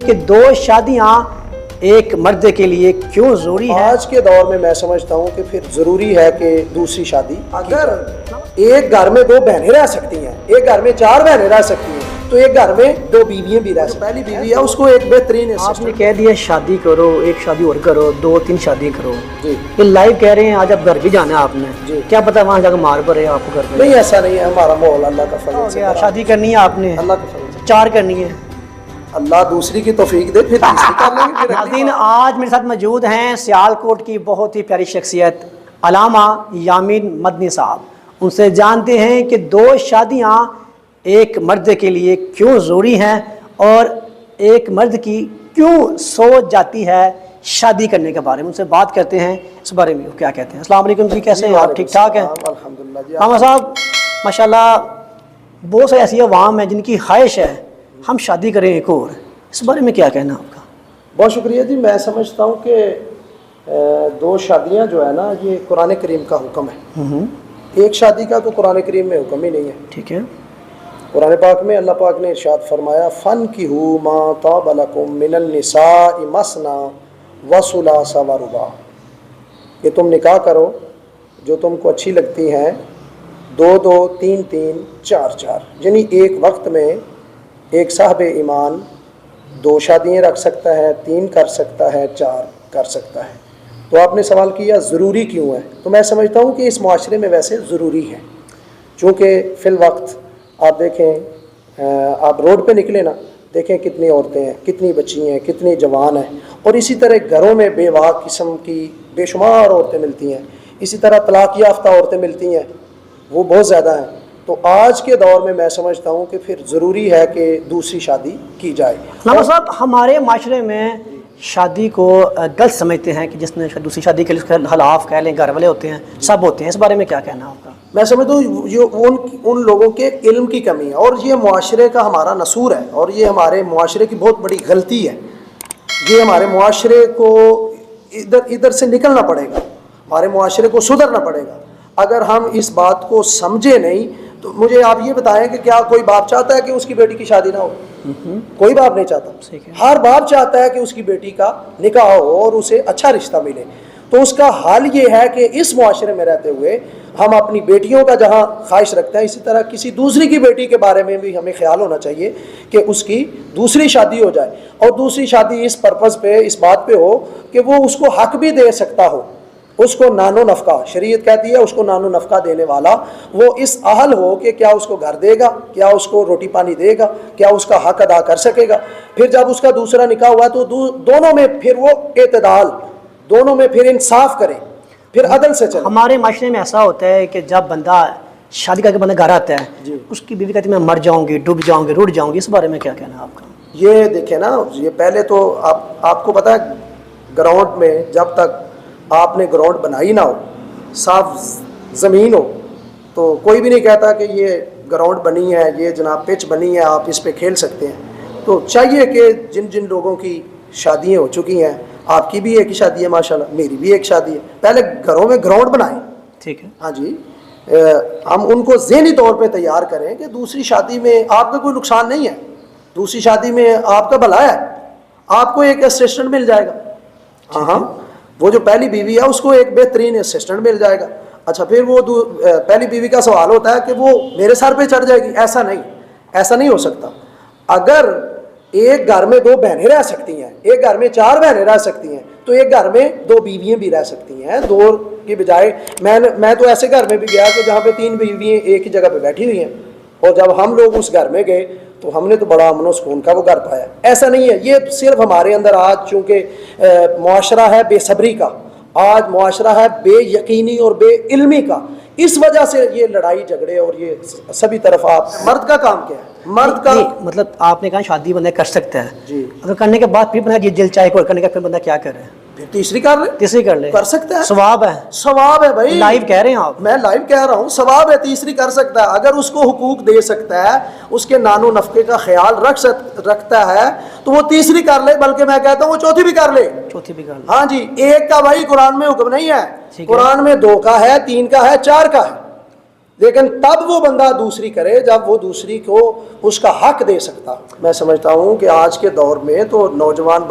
کہ دو شادیاں ایک مرد کے لیے کیوں ضروری ہے؟ آج کے دور میں میں سمجھتا ہوں کہ پھر ضروری ہے کہ دوسری شادی، اگر ایک گھر میں دو بہنیں رہ سکتی ہیں، ایک گھر میں چار بہنیں رہ سکتی ہیں، تو ایک گھر میں دو بیویاں بھی رہ سکتی ہیں۔ پہلی بیوی ہے اس کو ایک بہترین آپ نے کہہ دیا شادی کرو، ایک شادی اور کرو، دو تین شادی کرو، جی یہ لائیو کہہ رہے ہیں آج آپ گھر بھی جانا ہے آپ نے، جی کیا پتا وہاں جا کے مار پڑے آپ کو گھر پہ؟ نہیں، ایسا نہیں ہے، ہمارا ماحول اللہ کا فضل سے بھرا ہے۔ شادی کرنی ہے آپ نے، اللہ کا فضل سے، چار کرنی ہے، اللہ دوسری کی توفیق دے، پھر تیسری کر لیں گے۔ پھر ناظرین آج میرے ساتھ موجود ہیں سیالکوٹ کی بہت ہی پیاری شخصیت علامہ یامین مدنی صاحب۔ ان سے جانتے ہیں کہ دو شادیاں ایک مرد کے لیے کیوں ضروری ہیں اور ایک مرد کی کیوں سوچ جاتی ہے شادی کرنے کے بارے میں۔ ان سے بات کرتے ہیں اس بارے میں وہ کیا کہتے ہیں۔ السلام علیکم جی، کیسے ہیں آپ؟ ٹھیک ٹھاک ہیں الحمدللہ جی۔ ماما صاحب ماشاءاللہ بہت سے ایسی عوام ہیں جن کی خواہش ہے ہم شادی کریں ایک اور، اس بارے میں کیا کہنا آپ کا؟ بہت شکریہ جی۔ میں سمجھتا ہوں کہ دو شادیاں جو ہے نا، یہ قرآن کریم کا حکم ہے۔ ایک شادی کا تو قرآن کریم میں حکم ہی نہیں ہے۔ ٹھیک ہے، قرآن پاک میں اللہ پاک نے ارشاد فرمایا فَانْكِحُوا مَا طَابَ لَكُم مِّنَ النِّسَاءِ مَثْنَىٰ وَثُلَاثَ وَرُبَاعَ، کہ تم نکاح کرو جو تم کو اچھی لگتی ہیں، دو دو، تین تین، چار چار، یعنی ایک وقت میں ایک صاحب ایمان دو شادیاں رکھ سکتا ہے، تین کر سکتا ہے، چار کر سکتا ہے۔ تو آپ نے سوال کیا ضروری کیوں ہے، تو میں سمجھتا ہوں کہ اس معاشرے میں ویسے ضروری ہے، چونکہ فی الوقت آپ دیکھیں، آپ روڈ پہ نکلے نا، دیکھیں کتنی عورتیں ہیں، کتنی بچی ہیں، کتنی جوان ہیں، اور اسی طرح گھروں میں بیوہ قسم کی بے شمار عورتیں ملتی ہیں، اسی طرح طلاق یافتہ عورتیں ملتی ہیں، وہ بہت زیادہ ہیں۔ تو آج کے دور میں سمجھتا ہوں کہ پھر ضروری ہے کہ دوسری شادی کی جائے۔ علامہ صاحب ہمارے معاشرے میں شادی کو غلط سمجھتے ہیں کہ جس نے دوسری شادی کے لیے حلاف کہہ لیں، گھر والے ہوتے ہیں، سب ہوتے ہیں، اس بارے میں کیا کہنا ہے آپ کا؟ میں سمجھتا ہوں یہ ان لوگوں کے علم کی کمی ہے، اور یہ معاشرے کا ہمارا نصور ہے، اور یہ ہمارے معاشرے کی بہت بڑی غلطی ہے۔ یہ ہمارے معاشرے کو ادھر سے نکلنا پڑے گا، ہمارے معاشرے کو سدھرنا پڑے گا۔ اگر ہم اس بات کو سمجھے نہیں تو مجھے آپ یہ بتائیں کہ کیا کوئی باپ چاہتا ہے کہ اس کی بیٹی کی شادی نہ ہو؟ کوئی باپ نہیں چاہتا۔ ہر باپ چاہتا ہے کہ اس کی بیٹی کا نکاح ہو اور اسے اچھا رشتہ ملے۔ تو اس کا حال یہ ہے کہ اس معاشرے میں رہتے ہوئے ہم اپنی بیٹیوں کا جہاں خواہش رکھتے ہیں، اسی طرح کسی دوسری کی بیٹی کے بارے میں بھی ہمیں خیال ہونا چاہیے کہ اس کی دوسری شادی ہو جائے، اور دوسری شادی اس پرپز پہ، اس بات پہ ہو کہ وہ اس کو حق بھی دے سکتا ہو، اس کو نان و نفقہ، شریعت کہتی ہے اس کو نان و نفقہ دینے والا وہ اس اہل ہو کہ کیا اس کو گھر دے گا، کیا اس کو روٹی پانی دے گا، کیا اس کا حق ادا کر سکے گا۔ پھر جب اس کا دوسرا نکاح ہوا تو دونوں میں پھر وہ اعتدال، دونوں میں پھر انصاف کرے، پھر عدل سے چلے۔ ہمارے معاشرے میں ایسا ہوتا ہے کہ جب بندہ شادی کر کے بندہ گھر آتا ہے، اس کی بیوی کہتی ہے میں مر جاؤں گی، ڈوب جاؤں گی، رٹ جاؤں گی، اس بارے میں کیا کہنا ہے آپ کا؟ یہ دیکھیں نا، یہ پہلے تو آپ کو پتا ہے گراؤنڈ میں جب تک آپ نے گراؤنڈ بنائی نہ ہو، صاف زمین ہو، تو کوئی بھی نہیں کہتا کہ یہ گراؤنڈ بنی ہے، یہ جناب پچ بنی ہے، آپ اس پہ کھیل سکتے ہیں۔ تو چاہیے کہ جن لوگوں کی شادیاں ہو چکی ہیں، آپ کی بھی ایک شادی ہے ماشاءاللہ، میری بھی ایک شادی ہے، پہلے گھروں میں گراؤنڈ بنائیں۔ ٹھیک ہے، ہاں جی، ہم ان کو ذہنی طور پہ تیار کریں کہ دوسری شادی میں آپ کا کوئی نقصان نہیں ہے، دوسری شادی میں آپ کا بھلا ہے، آپ کو ایک اسسٹنٹ مل جائے گا۔ ہاں، وہ جو پہلی بیوی ہے اس کو ایک بہترین اسسٹنٹ مل جائے گا۔ اچھا، پھر وہ پہلی بیوی کا سوال ہوتا ہے کہ وہ میرے سر پہ چڑھ جائے گی؟ ایسا نہیں ہو سکتا۔ اگر ایک گھر میں دو بہنیں رہ سکتی ہیں، ایک گھر میں چار بہنیں رہ سکتی ہیں، تو ایک گھر میں دو بیویاں بھی رہ سکتی ہیں، دو کی بجائے۔ میں تو ایسے گھر میں بھی گیا کہ جہاں پہ تین بیویاں ایک ہی جگہ پہ بیٹھی ہوئی ہیں، اور جب ہم لوگ اس گھر میں گئے تو ہم نے تو بڑا امن و سکون کا وہ گھر پایا۔ ایسا نہیں ہے، یہ صرف ہمارے اندر آج چونکہ معاشرہ ہے بے صبری کا، آج معاشرہ ہے بے یقینی اور بے علمی کا، اس وجہ سے یہ لڑائی جھگڑے اور یہ سبھی طرف۔ آپ مرد کا کام کیا ہے؟ مرد کا مطلب آپ نے کہا شادی بندہ کر سکتا ہے، جی، اگر کرنے کے بعد پھر بندہ دل چاہے کوئی کرنے کا، پھر بندہ کیا کرے؟ پھر تیسری کر لے، تیسری کر لے، کر سکتا ہے، ثواب ہے، ثواب ہے بھائی، لائیو کہہ رہے ہیں آپ؟ میں لائیو کہہ رہا ہوں، ثواب ہے، تیسری کر سکتا ہے اگر اس کو حقوق دے سکتا ہے، اس کے نان و نفقے کا خیال رکھتا ہے تو وہ تیسری کر لے، بلکہ میں کہتا ہوں وہ چوتھی بھی کر لے، چوتھی بھی کر لے۔ ہاں جی، ایک کا بھائی قرآن میں حکم نہیں ہے، قرآن میں دو کا ہے، تین کا ہے، چار کا ہے، لیکن تب وہ بندہ دوسری کرے جب وہ دوسری کو اس کا حق دے سکتا. میں سمجھتا ہوں کہ آج کے دور میں تو نوجوان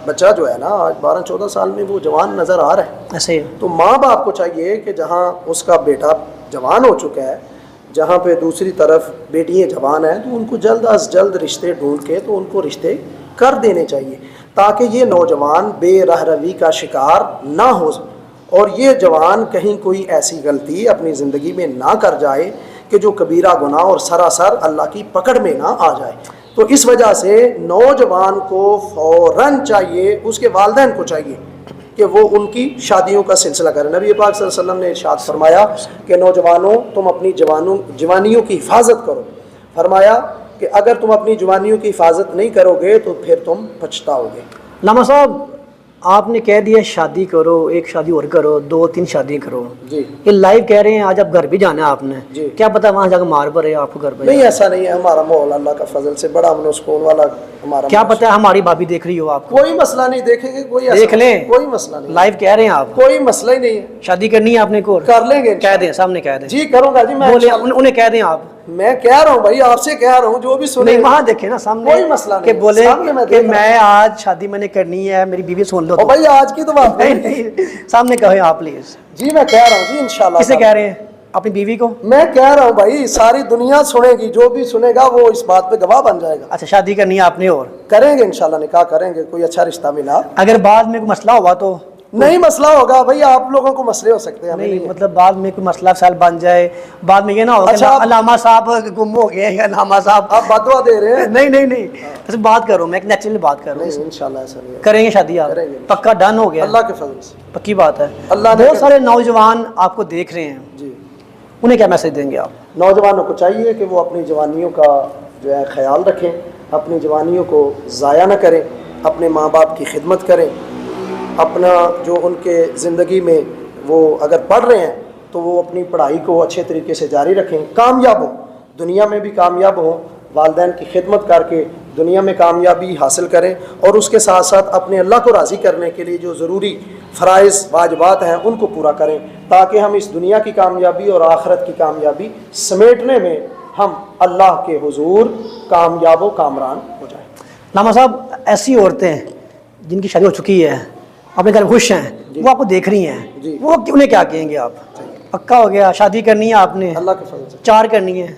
بچہ جو ہے نا آج 12-14 سال میں وہ جوان نظر آ رہا ہے. ایسے تو ماں باپ کو چاہیے کہ جہاں اس کا بیٹا جوان ہو چکا ہے، جہاں پہ دوسری طرف بیٹیاں جوان ہیں، تو ان کو جلد از جلد رشتے ڈھونڈ کے تو ان کو رشتے کر دینے چاہیے تاکہ یہ نوجوان بے رہ روی کا شکار نہ ہو اور یہ جوان کہیں کوئی ایسی غلطی اپنی زندگی میں نہ کر جائے کہ جو کبیرہ گناہ اور سراسر اللہ کی پکڑ میں نہ آ جائے. تو اس وجہ سے نوجوان کو فوراً چاہیے، اس کے والدین کو چاہیے کہ وہ ان کی شادیوں کا سلسلہ کریں. نبی پاک صلی اللہ علیہ وسلم نے ارشاد فرمایا کہ نوجوانوں تم اپنی جوانیوں کی حفاظت کرو. فرمایا کہ اگر تم اپنی جوانیوں کی حفاظت نہیں کرو گے تو پھر تم پچھتاؤ گے. علامہ صاحب آپ نے کہہ دیا شادی کرو، ایک شادی اور کرو، 2-3 شادیاں کرو. جی یہ لائیو کہہ رہے ہیں آج اب گھر بھی جانا ہے آپ نے. جی کیا پتا وہاں جا کے مار پڑے آپ کو گھر پہ. نہیں ایسا نہیں ہے، ہمارا ماحول اللہ کا فضل سے بڑا امن و سکون والا ہمارا. کیا پتا ہے ہماری بھابھی دیکھ رہی ہو آپ کو. کوئی مسئلہ نہیں، دیکھیں گے کوئی ایسا دیکھ لیں، کوئی مسئلہ نہیں، لائیو کہہ رہے ہیں آپ. کوئی مسئلہ ہی نہیں ہے. شادی کرنی ہے آپ نے کو کر لیں گے، کہہ دیں، سامنے کہہ دیں. جی کروں گا جی. میں بولے انہیں کہہ دیں آپ. میں کہہ رہا ہوں بھائی، آپ سے کہہ رہا ہوں، جو بھی سنے نہیں وہاں دیکھیں نا سامنے، کوئی مسئلہ نہیں کہ بولے سامنے میں کہ میں آج شادی میں نے کرنی ہے، میری بیوی سن لو. بھائی آج کی تو بات نہیں نہیں سامنے کہو آپ پلیز. جی میں کہہ رہا ہوں جی انشاءاللہ. کسے کہہ رہے ہیں؟ اپنی بیوی کو. میں کہہ رہا ہوں بھائی، ساری دنیا سنے گی، جو بھی سنے گا وہ اس بات پہ گواہ بن جائے گا. اچھا شادی کرنی ہے آپ نے اور کریں گے انشاءاللہ، نکاح کریں گے، کوئی اچھا رشتہ ملا. اگر بعد میں کوئی مسئلہ ہوا تو نہیں مسئلہ ہوگا بھائی، آپ لوگوں کو مسئلے ہو سکتے ہیں. نہیں مطلب بعد میں کوئی مسئلہ فسال بن جائے، بعد میں یہ نہ ہو کہ اچھا علامہ صاحب گم ہو گئے یا علامہ صاحب. آپ بدوا دے رہے ہیں. نہیں نہیں نہیں بس بات کروں میں ایک نیچرلی بات کر رہا نہیں ہوں. انشاءاللہ ایسا نہیں ہے. کریں گے شادی آپ؟ کریں گے. پکا ڈن ہو گیا؟ اللہ کے فضل سے پکی بات ہے. اللہ نے بہت سارے نوجوان آپ کو دیکھ رہے ہیں، جی انہیں کیا میسج دیں گے آپ؟ نوجوانوں کو چاہیے کہ وہ اپنی جوانیوں کا جو ہے خیال رکھیں، اپنی جوانیوں کو ضائع نہ کریں، اپنے ماں باپ کی خدمت کریں، اپنا جو ان کے زندگی میں وہ اگر پڑھ رہے ہیں تو وہ اپنی پڑھائی کو اچھے طریقے سے جاری رکھیں، کامیاب ہوں، دنیا میں بھی کامیاب ہوں، والدین کی خدمت کر کے دنیا میں کامیابی حاصل کریں، اور اس کے ساتھ ساتھ اپنے اللہ کو راضی کرنے کے لیے جو ضروری فرائض واجبات ہیں ان کو پورا کریں تاکہ ہم اس دنیا کی کامیابی اور آخرت کی کامیابی سمیٹنے میں ہم اللہ کے حضور کامیاب و کامران ہو جائیں. علامہ صاحب ایسی عورتیں جن کی شادی ہو چکی ہے، اپنے گھر خوش ہیں، وہ آپ کو دیکھ رہی ہیں، جی وہ انہیں کیا کہیں گے آپ؟ پکا ہو گیا شادی کرنی ہے آپ نے، اللہ کے فضل سے 4 کرنی ہے،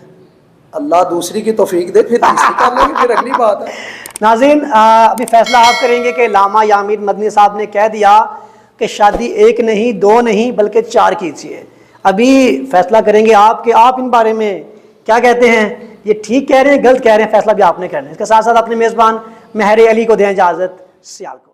اللہ دوسری کی توفیق دے پھر تیسری کر لیں گے، پھر اگلی بات ہے. ناظرین ابھی فیصلہ آپ کریں گے کہ علامہ یامین مدنی صاحب نے کہہ دیا کہ شادی 1 نہیں 2 نہیں بلکہ 4 کیجیے. ابھی فیصلہ کریں گے آپ کہ آپ ان بارے میں کیا کہتے ہیں، یہ ٹھیک کہہ رہے ہیں غلط کہہ رہے ہیں، فیصلہ بھی آپ نے کرنا ہے. اس کے ساتھ ساتھ اپنے میزبان مہر علی کو دیں اجازت. سیال کو